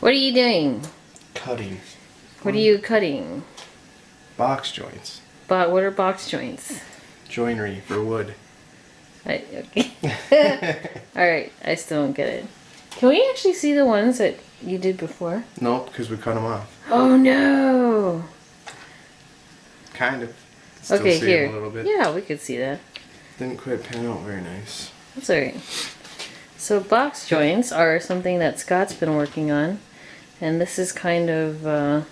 What are you doing? Cutting. What are you cutting? Box joints. But what are box joints? Joinery for wood. Okay. Alright, I still don't get it. Can we actually see the ones that you did before? Nope, because we cut them off. Oh no! Kind of. Still Okay, see here. them a little bit. Yeah, we could see that. Didn't quite pan out very nice. That's alright. So box joints are something that Scott's been working on. And this is kind of, I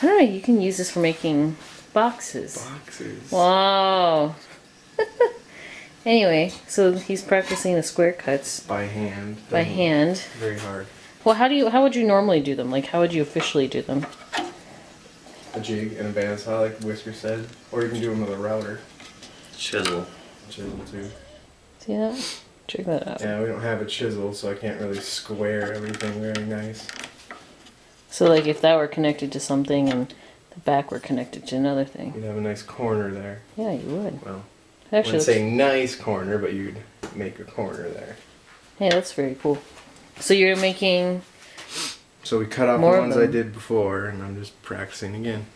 don't know, you can use this for making boxes. Boxes. Wow! Anyway, so he's practicing the square cuts. By hand. By hand. Very hard. Well, how would you normally do them? Like, how would you officially do them? A jig and a bandsaw, like Whisker said. Or you can do them with a router. Chisel. Chisel, too. See that? Check that out. Yeah, we don't have a chisel, so I can't really square everything very nice. So, like, if that were connected to something and the back were connected to another thing. You'd have a nice corner there. Yeah, you would. Well, Actually, I wouldn't say nice corner, but you'd make a corner there. hey, that's very cool. So you're making... So we cut off the More of ones I them. did before, and I'm just practicing again.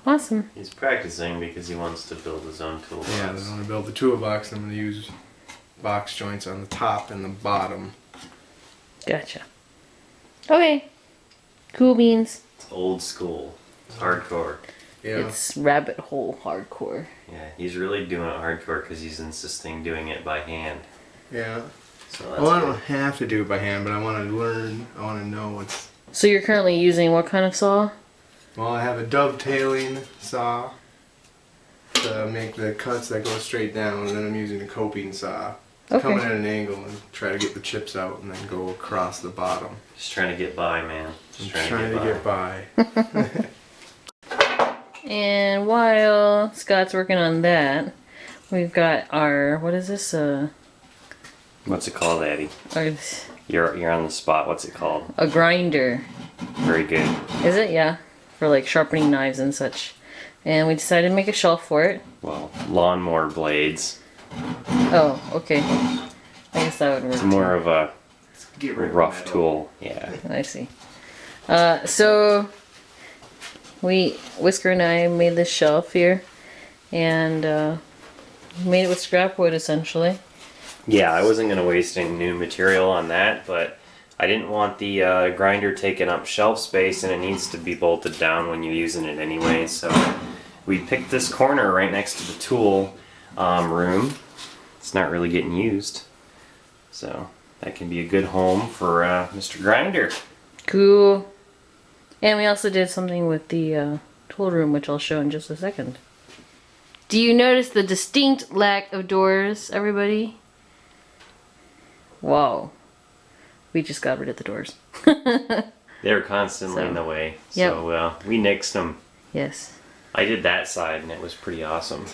Awesome. He's practicing because he wants to build his own toolbox. Yeah, I'm going to build the toolbox. I'm going to use box joints on the top and the bottom. Gotcha. Okay. Cool beans. It's old school. It's hardcore. Yeah. It's rabbit hole hardcore. Yeah, he's really doing it hardcore because he's insisting doing it by hand. Yeah. So that's Well, I good. don't have to do it by hand, but I want to learn. I want to know what's... So you're currently using what kind of saw? Well, I have a dovetailing saw to make the cuts that go straight down, and then I'm using a coping saw. Okay. Coming at an angle and try to get the chips out and then go across the bottom. Just trying to get by, man. Just I'm trying to get by. And while Scott's working on that, we've got our, what is this? What's it called, Addie? Our, You're on the spot. What's it called? a grinder. Very good. Is it? Yeah. For like sharpening knives and such. And we decided to make a shelf for it. Well, lawnmower blades. Oh, okay. I guess that would work. It's more of a Get rid of rough metal. tool. Yeah. I see. So Whisker and I made this shelf here, and made it with scrap wood essentially. Yeah, I wasn't going to waste any new material on that, but I didn't want the grinder taking up shelf space, and it needs to be bolted down when you're using it anyway, so we picked this corner right next to the tool room. It's not really getting used, so that can be a good home for Mr. Grinder. Cool. And we also did something with the tool room, which I'll show in just a second. Do you notice the distinct lack of doors, everybody? Whoa. We just got rid of the doors. They were constantly in the way, so we nixed them. Yes. I did that side, and it was pretty awesome.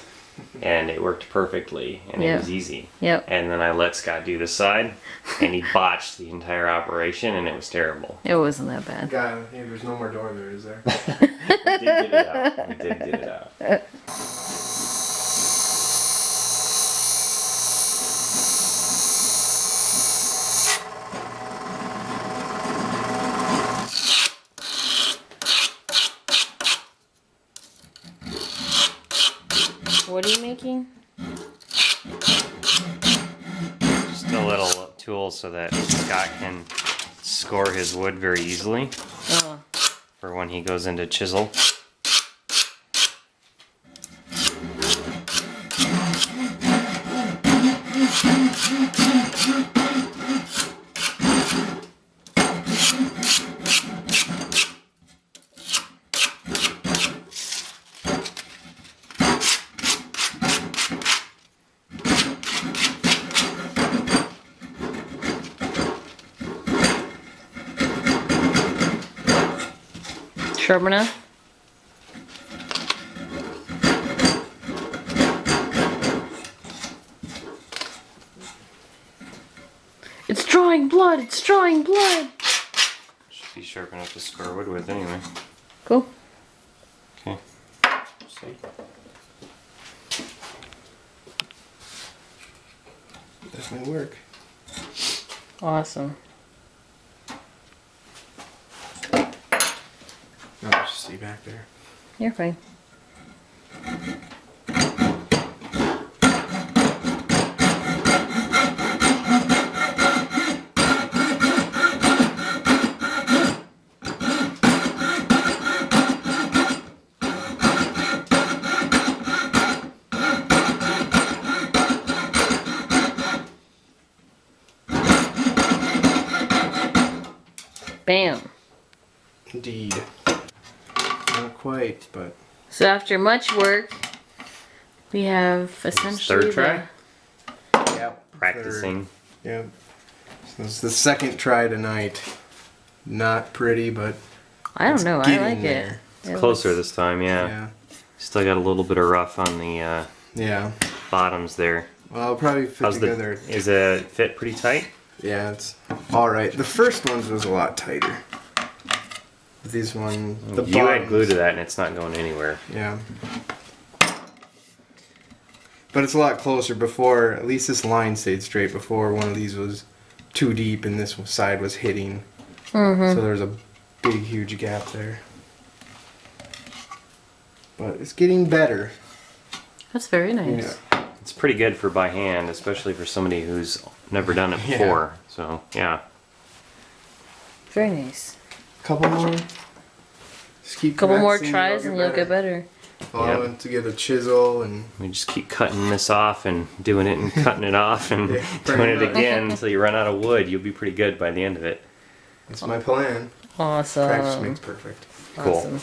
And it worked perfectly, and it was easy. Yep. And then I let Scott do the side, and he botched the entire operation, and it was terrible. It wasn't that bad. God, hey, there's no more door there, is there? We did get it out. We did get it out. What are you making? Just a little tool so that Scott can score his wood very easily Oh. for when he goes into chisel. Sharp enough? It's drawing blood! It's drawing blood! Should be sharp enough to score wood with anyway. Cool. Okay. See? Definitely work. Awesome. I'll just see back there. You're fine. Bam. Indeed. Not quite, but So after much work, we have essentially Third try? yeah. Practicing. Yeah. So it's the second try tonight. Not pretty, but I don't it's know. I getting like it. there. It Closer looks- this time, yeah. Yeah. Still got a little bit of rough on the Yeah. bottoms there. Well, I'll probably fit How's together. is it fit pretty tight? Yeah, it's all right. The first ones was a lot tighter. These one, the You add bottoms- glue to that and it's not going anywhere. Yeah. But it's a lot closer before, at least this line stayed straight before one of these was too deep and this side was hitting. So there's a big, huge gap there. But it's getting better. That's very nice. Yeah. It's pretty good for by hand, especially for somebody who's never done it Yeah. before. So, yeah. Very nice. Couple more. Just keep Couple more practicing, tries and you'll get better. Following to get a chisel and We just keep cutting this off and doing it and cutting it off and Yeah, doing pretty it much. again until you run out of wood. You'll be pretty good by the end of it. that's my plan. Awesome. Practice makes perfect. Cool. Awesome.